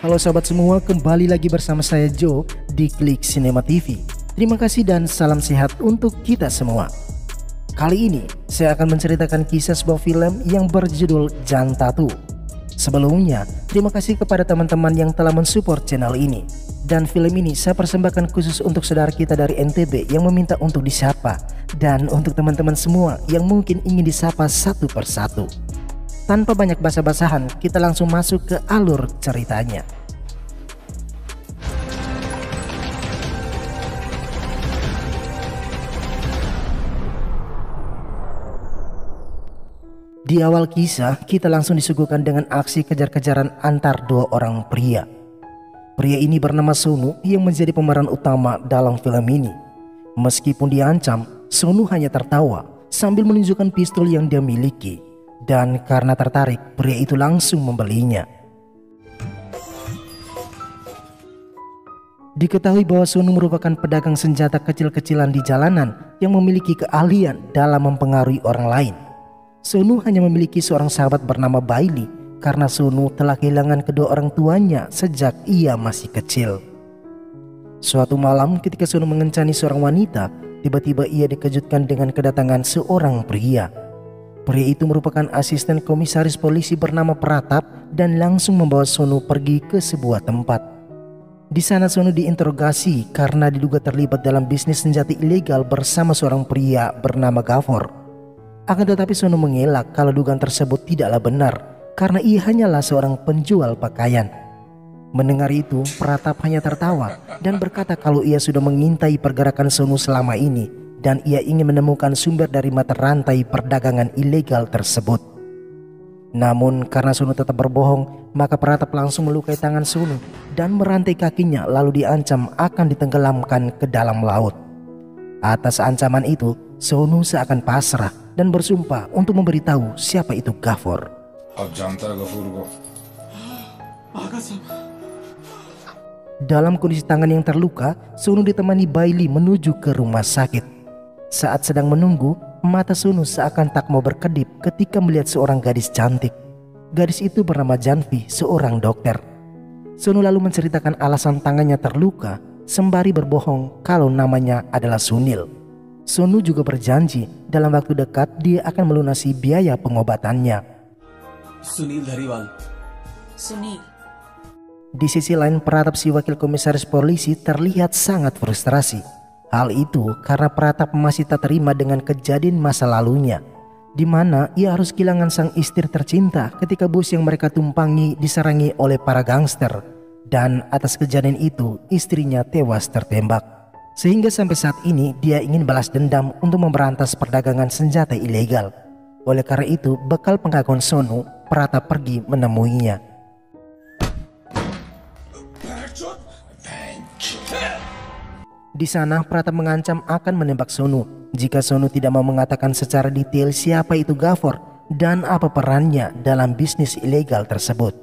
Halo sahabat semua, kembali lagi bersama saya Joe di Klik Cinema TV. Terima kasih dan salam sehat untuk kita semua. Kali ini saya akan menceritakan kisah sebuah film yang berjudul Jantatu. Sebelumnya, terima kasih kepada teman-teman yang telah mensupport channel ini. Dan film ini saya persembahkan khusus untuk saudara kita dari NTB yang meminta untuk disapa. Dan untuk teman-teman semua yang mungkin ingin disapa satu persatu. Tanpa banyak basa-basahan, kita langsung masuk ke alur ceritanya. Di awal kisah, kita langsung disuguhkan dengan aksi kejar-kejaran antar dua orang pria. Pria ini bernama Sonu yang menjadi pemeran utama dalam film ini. Meskipun diancam, Sonu hanya tertawa sambil menunjukkan pistol yang dia miliki. Dan karena tertarik, pria itu langsung membelinya. Diketahui bahwa Sonu merupakan pedagang senjata kecil-kecilan di jalanan yang memiliki keahlian dalam mempengaruhi orang lain. Sonu hanya memiliki seorang sahabat bernama Bailey karena Sonu telah kehilangan kedua orang tuanya sejak ia masih kecil. Suatu malam ketika Sonu mengencani seorang wanita, tiba-tiba ia dikejutkan dengan kedatangan seorang pria. Pria itu merupakan asisten komisaris polisi bernama Pratap dan langsung membawa Sonu pergi ke sebuah tempat. Di sana Sonu diinterogasi karena diduga terlibat dalam bisnis senjata ilegal bersama seorang pria bernama Gafor. Akan tetapi Sonu mengelak kalau dugaan tersebut tidaklah benar karena ia hanyalah seorang penjual pakaian. Mendengar itu, Pratap hanya tertawa dan berkata kalau ia sudah mengintai pergerakan Sonu selama ini dan ia ingin menemukan sumber dari mata rantai perdagangan ilegal tersebut. Namun karena Sonu tetap berbohong, maka Pratap langsung melukai tangan Sonu dan merantai kakinya lalu diancam akan ditenggelamkan ke dalam laut. Atas ancaman itu, Sonu seakan pasrah dan bersumpah untuk memberitahu siapa itu Gafor. Dalam kondisi tangan yang terluka, Sonu ditemani Bailey menuju ke rumah sakit. Saat sedang menunggu, mata Sonu seakan tak mau berkedip ketika melihat seorang gadis cantik. Gadis itu bernama Janvi, seorang dokter. Sonu lalu menceritakan alasan tangannya terluka sembari berbohong kalau namanya adalah Sunil. Sonu juga berjanji dalam waktu dekat dia akan melunasi biaya pengobatannya. Sunil Dhariwal. Sunil. Di sisi lain, Pratap si wakil komisaris polisi terlihat sangat frustrasi. Hal itu karena Pratap masih tak terima dengan kejadian masa lalunya, di mana ia harus kehilangan sang istri tercinta ketika bus yang mereka tumpangi diserangi oleh para gangster. Dan atas kejadian itu istrinya tewas tertembak. Sehingga sampai saat ini dia ingin balas dendam untuk memberantas perdagangan senjata ilegal. Oleh karena itu bekal pengakuan Sonu, Pratap pergi menemuinya. Di sana Pratap mengancam akan menembak Sonu jika Sonu tidak mau mengatakan secara detail siapa itu Gafor dan apa perannya dalam bisnis ilegal tersebut.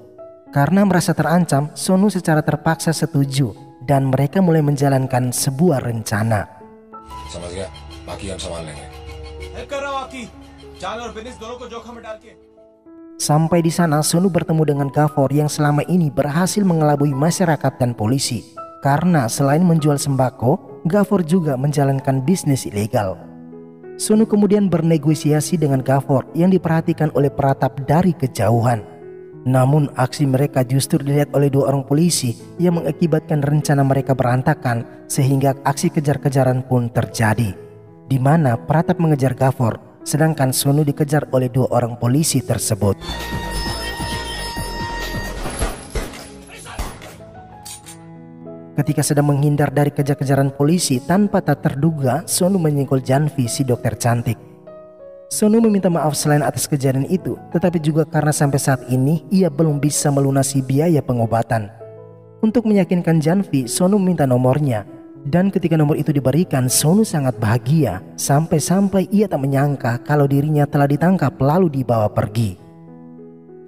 Karena merasa terancam, Sonu secara terpaksa setuju dan mereka mulai menjalankan sebuah rencana. Sampai di sana Sonu bertemu dengan Gafor yang selama ini berhasil mengelabui masyarakat dan polisi. Karena selain menjual sembako, Gafor juga menjalankan bisnis ilegal. Sonu kemudian bernegosiasi dengan Gafor yang diperhatikan oleh Pratap dari kejauhan. Namun aksi mereka justru dilihat oleh dua orang polisi yang mengakibatkan rencana mereka berantakan sehingga aksi kejar-kejaran pun terjadi. Di mana Pratap mengejar Gafor sedangkan Sonu dikejar oleh dua orang polisi tersebut. Ketika sedang menghindar dari kejar-kejaran polisi, tanpa tak terduga Sonu menyenggol Janvi si dokter cantik. Sonu meminta maaf selain atas kejadian itu, tetapi juga karena sampai saat ini ia belum bisa melunasi biaya pengobatan. Untuk meyakinkan Janvi, Sonu meminta nomornya. Dan ketika nomor itu diberikan, Sonu sangat bahagia sampai-sampai ia tak menyangka kalau dirinya telah ditangkap lalu dibawa pergi.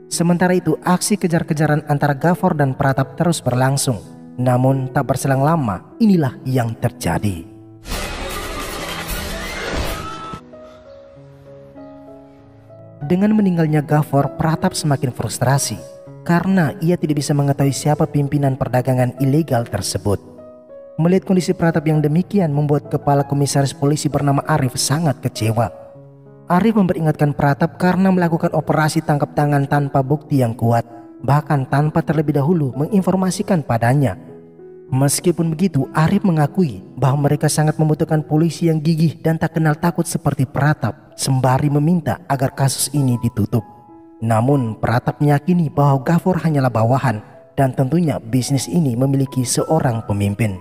Sementara itu aksi kejar-kejaran antara Gafor dan Pratap terus berlangsung. Namun tak berselang lama, inilah yang terjadi. Dengan meninggalnya Ghaffar, Pratap semakin frustrasi karena ia tidak bisa mengetahui siapa pimpinan perdagangan ilegal tersebut. Melihat kondisi Pratap yang demikian membuat kepala komisaris polisi bernama Arif sangat kecewa. Arif memperingatkan Pratap karena melakukan operasi tangkap tangan tanpa bukti yang kuat, bahkan tanpa terlebih dahulu menginformasikan padanya. Meskipun begitu, Arif mengakui bahwa mereka sangat membutuhkan polisi yang gigih dan tak kenal takut seperti Pratap, sembari meminta agar kasus ini ditutup. Namun Pratap meyakini bahwa Ghaffar hanyalah bawahan dan tentunya bisnis ini memiliki seorang pemimpin.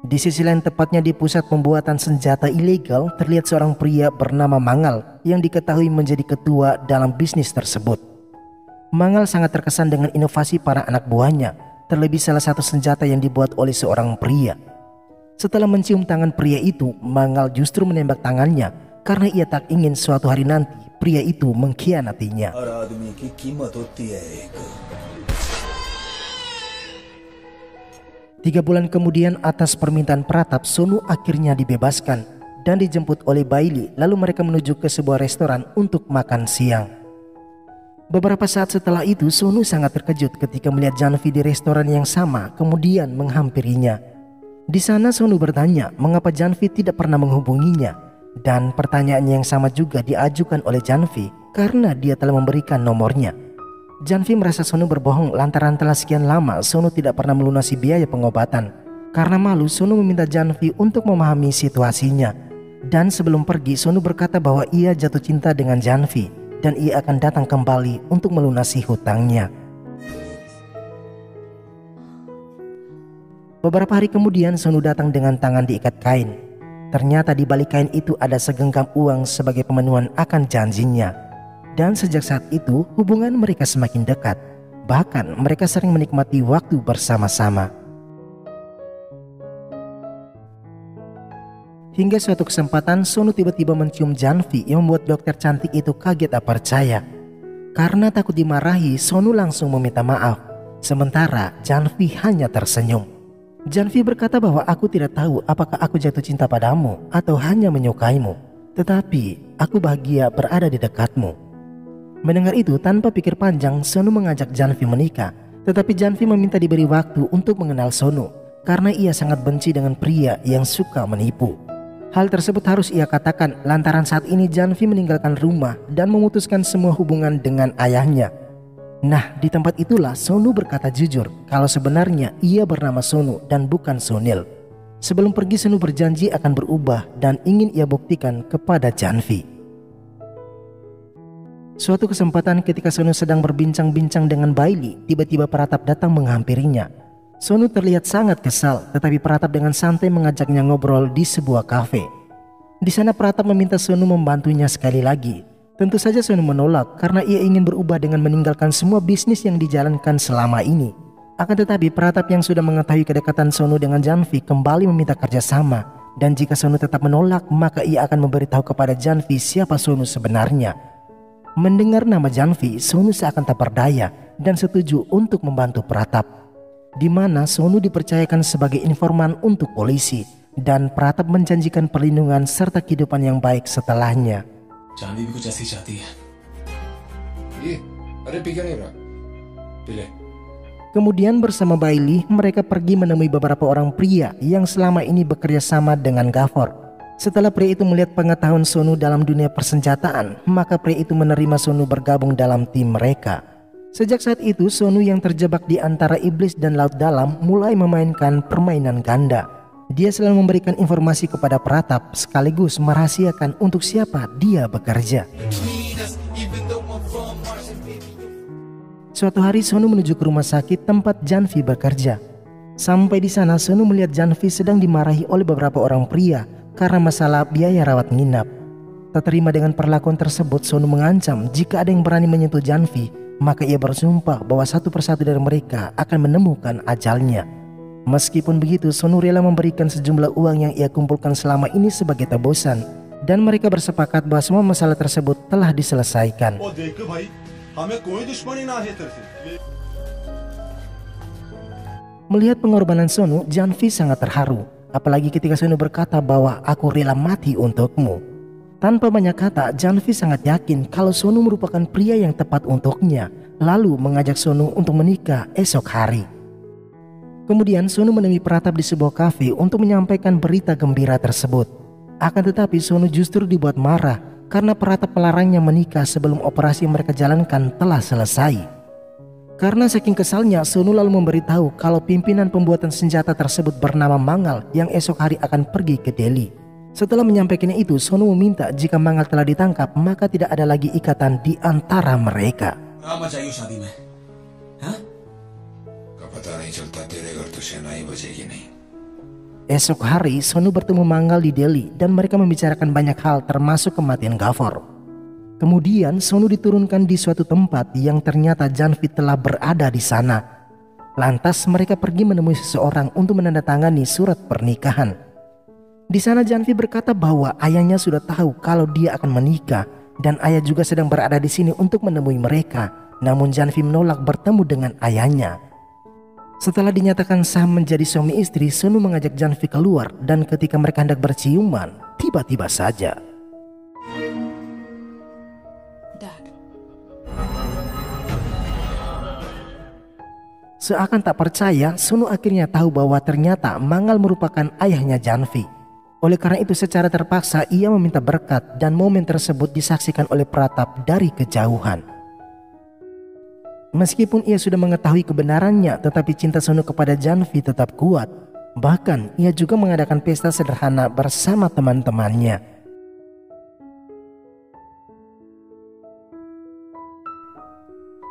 Di sisi lain, tepatnya di pusat pembuatan senjata ilegal, terlihat seorang pria bernama Mangal yang diketahui menjadi ketua dalam bisnis tersebut. Mangal sangat terkesan dengan inovasi para anak buahnya, terlebih salah satu senjata yang dibuat oleh seorang pria. Setelah mencium tangan pria itu, Mangal justru menembak tangannya karena ia tak ingin suatu hari nanti pria itu mengkhianatinya. 3 bulan kemudian, atas permintaan Pratap, Sonu akhirnya dibebaskan dan dijemput oleh Bailey, lalu mereka menuju ke sebuah restoran untuk makan siang. Beberapa saat setelah itu, Sonu sangat terkejut ketika melihat Janvi di restoran yang sama kemudian menghampirinya. Di sana Sonu bertanya mengapa Janvi tidak pernah menghubunginya, dan pertanyaan yang sama juga diajukan oleh Janvi karena dia telah memberikan nomornya. Janvi merasa Sonu berbohong lantaran telah sekian lama Sonu tidak pernah melunasi biaya pengobatan. Karena malu, Sonu meminta Janvi untuk memahami situasinya. Dan sebelum pergi, Sonu berkata bahwa ia jatuh cinta dengan Janvi dan ia akan datang kembali untuk melunasi hutangnya. Beberapa hari kemudian, Sonu datang dengan tangan diikat kain. Ternyata di balik kain itu ada segenggam uang sebagai pemenuhan akan janjinya. Dan sejak saat itu hubungan mereka semakin dekat. Bahkan mereka sering menikmati waktu bersama-sama. Hingga suatu kesempatan Sonu tiba-tiba mencium Janvi yang membuat dokter cantik itu kaget tak percaya. Karena takut dimarahi, Sonu langsung meminta maaf. Sementara Janvi hanya tersenyum. Janvi berkata bahwa aku tidak tahu apakah aku jatuh cinta padamu atau hanya menyukaimu. Tetapi aku bahagia berada di dekatmu. Mendengar itu, tanpa pikir panjang, Sonu mengajak Janvi menikah. Tetapi Janvi meminta diberi waktu untuk mengenal Sonu karena ia sangat benci dengan pria yang suka menipu. Hal tersebut harus ia katakan lantaran saat ini Janvi meninggalkan rumah dan memutuskan semua hubungan dengan ayahnya. Nah, di tempat itulah Sonu berkata jujur kalau sebenarnya ia bernama Sonu dan bukan Sunil. Sebelum pergi, Sonu berjanji akan berubah dan ingin ia buktikan kepada Janvi. Suatu kesempatan ketika Sonu sedang berbincang-bincang dengan Bailey, tiba-tiba Pratap datang menghampirinya. Sonu terlihat sangat kesal, tetapi Pratap dengan santai mengajaknya ngobrol di sebuah kafe. Di sana Pratap meminta Sonu membantunya sekali lagi. Tentu saja Sonu menolak karena ia ingin berubah dengan meninggalkan semua bisnis yang dijalankan selama ini. Akan tetapi Pratap yang sudah mengetahui kedekatan Sonu dengan Janvi kembali meminta kerjasama. Dan jika Sonu tetap menolak, maka ia akan memberitahu kepada Janvi siapa Sonu sebenarnya. Mendengar nama Janvi, Sonu seakan tak berdaya dan setuju untuk membantu Pratap. Di mana Sonu dipercayakan sebagai informan untuk polisi dan Pratap menjanjikan perlindungan serta kehidupan yang baik setelahnya. Janvi भी कुछ ऐसी चाहती है। ये अरे पी क्या नहीं रहा P. Kemudian bersama Bailey, mereka pergi menemui beberapa orang pria yang selama ini bekerja sama dengan Ghaffar. Setelah pria itu melihat pengetahuan Sonu dalam dunia persenjataan, maka pria itu menerima Sonu bergabung dalam tim mereka. Sejak saat itu, Sonu yang terjebak di antara iblis dan laut dalam mulai memainkan permainan ganda. Dia selalu memberikan informasi kepada Pratap sekaligus merahasiakan untuk siapa dia bekerja. Suatu hari Sonu menuju ke rumah sakit tempat Janvi bekerja. Sampai di sana Sonu melihat Janvi sedang dimarahi oleh beberapa orang pria karena masalah biaya rawat nginap. Tak terima dengan perlakuan tersebut, Sonu mengancam jika ada yang berani menyentuh Janvi, maka ia bersumpah bahwa satu persatu dari mereka akan menemukan ajalnya. Meskipun begitu, Sonu rela memberikan sejumlah uang yang ia kumpulkan selama ini sebagai tebusan, dan mereka bersepakat bahwa semua masalah tersebut telah diselesaikan. Melihat pengorbanan Sonu, Janvi sangat terharu. Apalagi ketika Sonu berkata bahwa aku rela mati untukmu. Tanpa banyak kata, Janvi sangat yakin kalau Sonu merupakan pria yang tepat untuknya, lalu mengajak Sonu untuk menikah esok hari. Kemudian Sonu menemui Pratap di sebuah kafe untuk menyampaikan berita gembira tersebut. Akan tetapi Sonu justru dibuat marah karena Pratap melarangnya menikah sebelum operasi yang mereka jalankan telah selesai. Karena saking kesalnya, Sonu lalu memberitahu kalau pimpinan pembuatan senjata tersebut bernama Mangal yang esok hari akan pergi ke Delhi. Setelah menyampaikannya itu, Sonu meminta jika Mangal telah ditangkap maka tidak ada lagi ikatan di antara mereka. Esok hari, Sonu bertemu Mangal di Delhi dan mereka membicarakan banyak hal termasuk kematian Ghaffar. Kemudian Sonu diturunkan di suatu tempat yang ternyata Janvi telah berada di sana. Lantas mereka pergi menemui seseorang untuk menandatangani surat pernikahan. Di sana Janvi berkata bahwa ayahnya sudah tahu kalau dia akan menikah dan ayah juga sedang berada di sini untuk menemui mereka. Namun Janvi menolak bertemu dengan ayahnya. Setelah dinyatakan sah menjadi suami istri, Sonu mengajak Janvi keluar dan ketika mereka hendak berciuman, tiba-tiba saja seakan tak percaya, Sonu akhirnya tahu bahwa ternyata Mangal merupakan ayahnya Janvi. Oleh karena itu secara terpaksa ia meminta berkat dan momen tersebut disaksikan oleh Pratap dari kejauhan. Meskipun ia sudah mengetahui kebenarannya, tetapi cinta Sonu kepada Janvi tetap kuat. Bahkan ia juga mengadakan pesta sederhana bersama teman-temannya.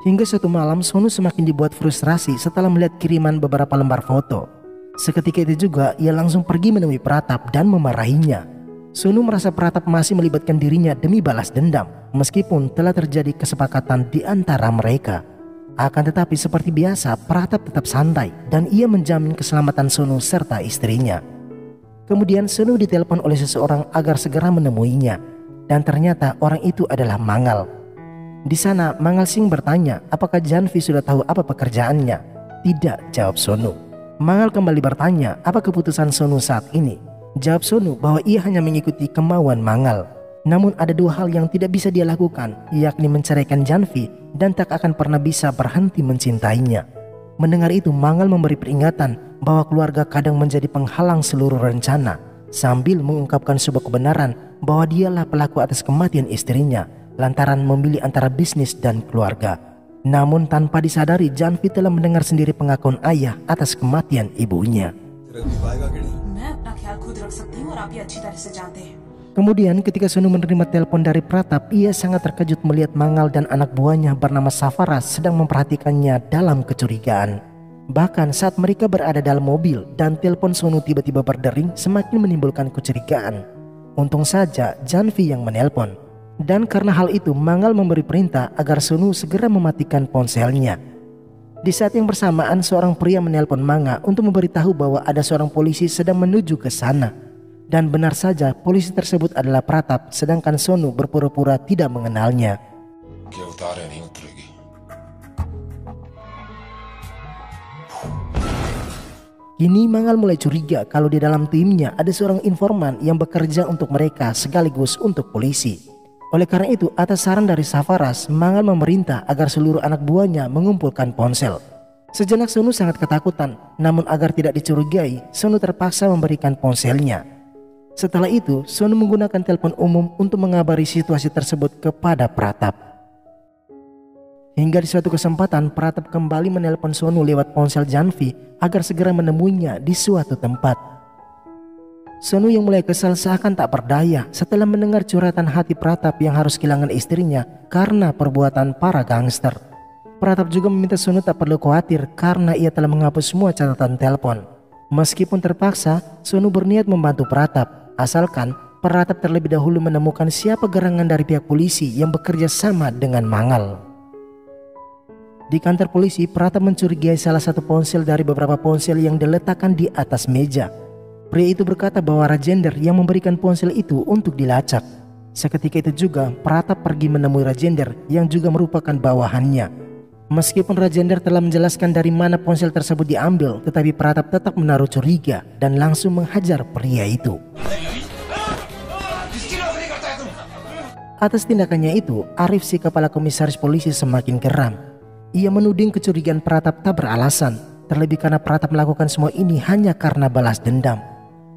Hingga suatu malam Sonu semakin dibuat frustrasi setelah melihat kiriman beberapa lembar foto. Seketika itu juga ia langsung pergi menemui Pratap dan memarahinya. Sonu merasa Pratap masih melibatkan dirinya demi balas dendam meskipun telah terjadi kesepakatan di antara mereka. Akan tetapi seperti biasa Pratap tetap santai dan ia menjamin keselamatan Sonu serta istrinya. Kemudian Sonu ditelepon oleh seseorang agar segera menemuinya dan ternyata orang itu adalah Mangal. Di sana Mangal Singh bertanya apakah Janvi sudah tahu apa pekerjaannya. Tidak, jawab Sonu. Mangal kembali bertanya apa keputusan Sonu saat ini. Jawab Sonu bahwa ia hanya mengikuti kemauan Mangal. Namun ada dua hal yang tidak bisa dia lakukan, yakni menceraikan Janvi dan tak akan pernah bisa berhenti mencintainya. Mendengar itu Mangal memberi peringatan bahwa keluarga kadang menjadi penghalang seluruh rencana, sambil mengungkapkan sebuah kebenaran bahwa dialah pelaku atas kematian istrinya lantaran memilih antara bisnis dan keluarga. Namun tanpa disadari Janvi telah mendengar sendiri pengakuan ayah atas kematian ibunya. Kemudian ketika Sonu menerima telepon dari Pratap, ia sangat terkejut melihat Mangal dan anak buahnya bernama Safaras sedang memperhatikannya dalam kecurigaan. Bahkan saat mereka berada dalam mobil dan telepon Sonu tiba-tiba berdering semakin menimbulkan kecurigaan. Untung saja Janvi yang menelpon. Dan karena hal itu Mangal memberi perintah agar Sonu segera mematikan ponselnya. Di saat yang bersamaan seorang pria menelpon Manga untuk memberitahu bahwa ada seorang polisi sedang menuju ke sana. Dan benar saja polisi tersebut adalah Pratap sedangkan Sonu berpura-pura tidak mengenalnya. Kini Mangal mulai curiga kalau di dalam timnya ada seorang informan yang bekerja untuk mereka sekaligus untuk polisi. Oleh karena itu, atas saran dari Safaras, Mangal memerintah agar seluruh anak buahnya mengumpulkan ponsel. Sejenak Sonu sangat ketakutan, namun agar tidak dicurigai, Sonu terpaksa memberikan ponselnya. Setelah itu, Sonu menggunakan telepon umum untuk mengabari situasi tersebut kepada Pratap. Hingga di suatu kesempatan, Pratap kembali menelpon Sonu lewat ponsel Janvi agar segera menemuinya di suatu tempat. Sonu yang mulai kesal seakan tak berdaya setelah mendengar curhatan hati Pratap yang harus kehilangan istrinya karena perbuatan para gangster. Pratap juga meminta Sonu tak perlu khawatir karena ia telah menghapus semua catatan telepon. Meskipun terpaksa, Sonu berniat membantu Pratap, asalkan Pratap terlebih dahulu menemukan siapa gerangan dari pihak polisi yang bekerja sama dengan Mangal. Di kantor polisi, Pratap mencurigai salah satu ponsel dari beberapa ponsel yang diletakkan di atas meja. Pria itu berkata bahwa Rajender yang memberikan ponsel itu untuk dilacak. Seketika itu juga Pratap pergi menemui Rajender yang juga merupakan bawahannya. Meskipun Rajender telah menjelaskan dari mana ponsel tersebut diambil, tetapi Pratap tetap menaruh curiga dan langsung menghajar pria itu. Atas tindakannya itu, Arif si kepala komisaris polisi semakin geram. Ia menuding kecurigaan Pratap tak beralasan, terlebih karena Pratap melakukan semua ini hanya karena balas dendam.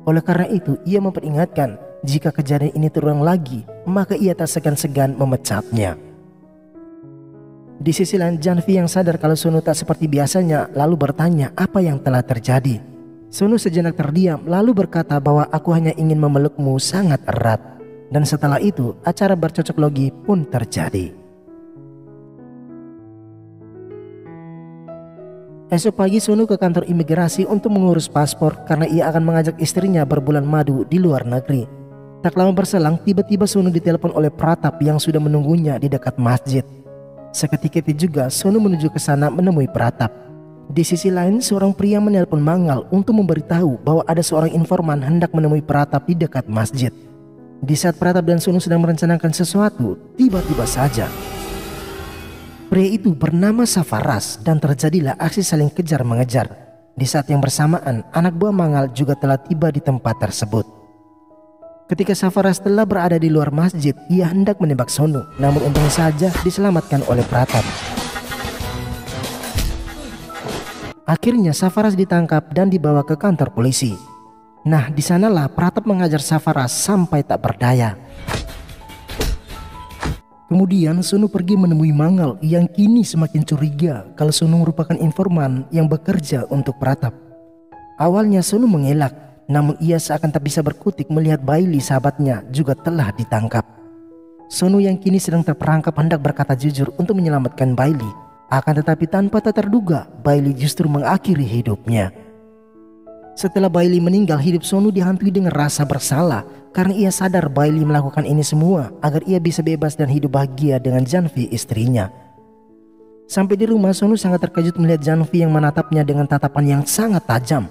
Oleh karena itu, ia memperingatkan jika kejadian ini terulang lagi, maka ia tak segan-segan memecatnya. Di sisi lain, Janvi yang sadar kalau Sonu tak seperti biasanya lalu bertanya apa yang telah terjadi. Sonu sejenak terdiam lalu berkata bahwa aku hanya ingin memelukmu sangat erat. Dan setelah itu, acara bercocok logi pun terjadi. Esok pagi Sonu ke kantor imigrasi untuk mengurus paspor karena ia akan mengajak istrinya berbulan madu di luar negeri. Tak lama berselang, tiba-tiba Sonu ditelepon oleh Pratap yang sudah menunggunya di dekat masjid. Seketika itu juga Sonu menuju ke sana menemui Pratap. Di sisi lain, seorang pria menelpon Mangal untuk memberitahu bahwa ada seorang informan hendak menemui Pratap di dekat masjid. Di saat Pratap dan Sonu sedang merencanakan sesuatu, tiba-tiba saja pria itu bernama Safaras dan terjadilah aksi saling kejar-mengejar. Di saat yang bersamaan, anak buah Mangal juga telah tiba di tempat tersebut. Ketika Safaras telah berada di luar masjid, ia hendak menembak Sonu, namun untungnya saja diselamatkan oleh Pratap. Akhirnya Safaras ditangkap dan dibawa ke kantor polisi. Nah, di sanalah Pratap mengajar Safaras sampai tak berdaya. Kemudian Sonu pergi menemui Mangal yang kini semakin curiga kalau Sonu merupakan informan yang bekerja untuk Pratap. Awalnya Sonu mengelak, namun ia seakan tak bisa berkutik melihat Bailey sahabatnya juga telah ditangkap. Sonu yang kini sedang terperangkap hendak berkata jujur untuk menyelamatkan Bailey. Akan tetapi tanpa tak terduga, Bailey justru mengakhiri hidupnya. Setelah Bailey meninggal, hidup Sonu dihantui dengan rasa bersalah karena ia sadar Bailey melakukan ini semua agar ia bisa bebas dan hidup bahagia dengan Janvi istrinya. Sampai di rumah, Sonu sangat terkejut melihat Janvi yang menatapnya dengan tatapan yang sangat tajam.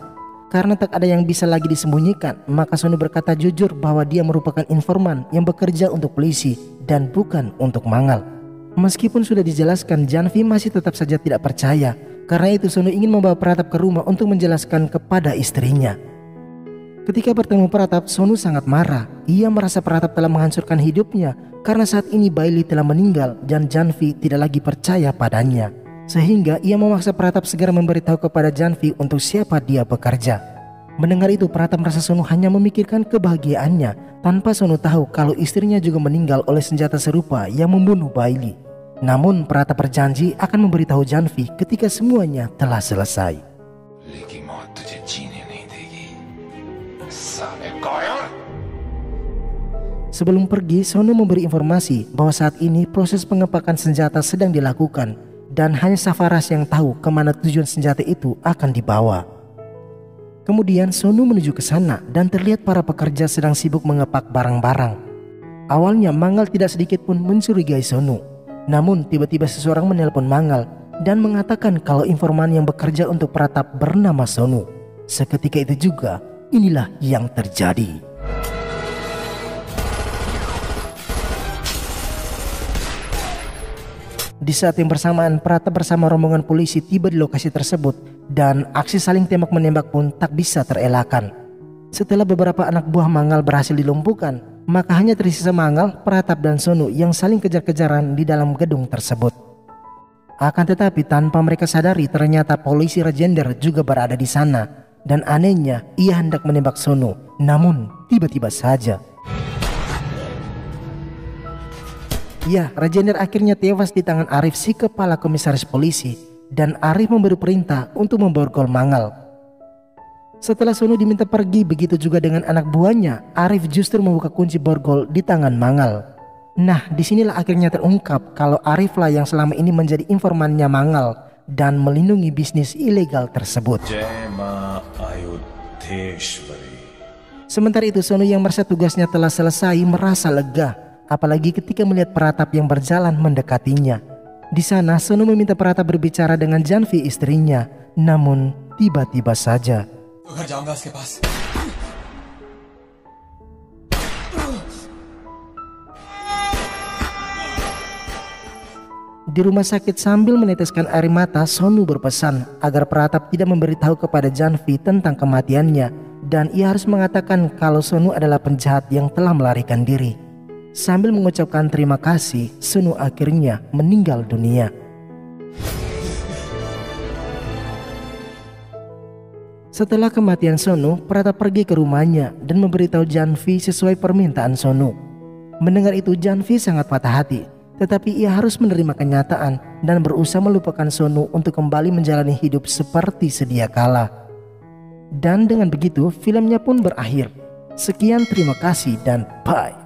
Karena tak ada yang bisa lagi disembunyikan, maka Sonu berkata jujur bahwa dia merupakan informan yang bekerja untuk polisi dan bukan untuk Mangal. Meskipun sudah dijelaskan, Janvi masih tetap saja tidak percaya. Karena itu Sonu ingin membawa Pratap ke rumah untuk menjelaskan kepada istrinya. Ketika bertemu Pratap, Sonu sangat marah. Ia merasa Pratap telah menghancurkan hidupnya karena saat ini Bailey telah meninggal dan Janvi tidak lagi percaya padanya. Sehingga ia memaksa Pratap segera memberitahu kepada Janvi untuk siapa dia bekerja. Mendengar itu, Pratap merasa Sonu hanya memikirkan kebahagiaannya tanpa Sonu tahu kalau istrinya juga meninggal oleh senjata serupa yang membunuh Bailey. Namun Pratap berjanji akan memberitahu Janvi ketika semuanya telah selesai. Sebelum pergi, Sonu memberi informasi bahwa saat ini proses pengepakan senjata sedang dilakukan dan hanya Safaras yang tahu kemana tujuan senjata itu akan dibawa. Kemudian Sonu menuju ke sana dan terlihat para pekerja sedang sibuk mengepak barang-barang. Awalnya Mangal tidak sedikit pun mencurigai Sonu. Namun tiba-tiba seseorang menelpon Mangal dan mengatakan kalau informan yang bekerja untuk Pratap bernama Sonu. Seketika itu juga, inilah yang terjadi. Di saat yang bersamaan, Pratap bersama rombongan polisi tiba di lokasi tersebut dan aksi saling tembak-menembak pun tak bisa terelakkan. Setelah beberapa anak buah Mangal berhasil dilumpuhkan, maka hanya tersisa Mangal, Pratap dan Sonu yang saling kejar-kejaran di dalam gedung tersebut. Akan tetapi tanpa mereka sadari ternyata polisi Rajender juga berada di sana. Dan anehnya ia hendak menembak Sonu, namun tiba-tiba saja. Ya, Rajender akhirnya tewas di tangan Arif si kepala komisaris polisi. Dan Arif memberi perintah untuk memborgol Mangal. Setelah Sonu diminta pergi, begitu juga dengan anak buahnya, Arif justru membuka kunci borgol di tangan Mangal. Nah, disinilah akhirnya terungkap kalau Arif lah yang selama ini menjadi informannya Mangal dan melindungi bisnis ilegal tersebut. Sementara itu, Sonu yang merasa tugasnya telah selesai merasa lega, apalagi ketika melihat Pratap yang berjalan mendekatinya. Di sana, Sonu meminta Pratap berbicara dengan Janvi istrinya, namun tiba-tiba saja. Di rumah sakit sambil meneteskan air mata, Sonu berpesan agar Pratap tidak memberitahu kepada Janvi tentang kematiannya dan ia harus mengatakan kalau Sonu adalah penjahat yang telah melarikan diri. Sambil mengucapkan terima kasih, Sonu akhirnya meninggal dunia. Setelah kematian Sonu, Pratap pergi ke rumahnya dan memberitahu Janvi sesuai permintaan Sonu. Mendengar itu, Janvi sangat patah hati, tetapi ia harus menerima kenyataan dan berusaha melupakan Sonu untuk kembali menjalani hidup seperti sedia kala. Dan dengan begitu, filmnya pun berakhir. Sekian, terima kasih dan bye.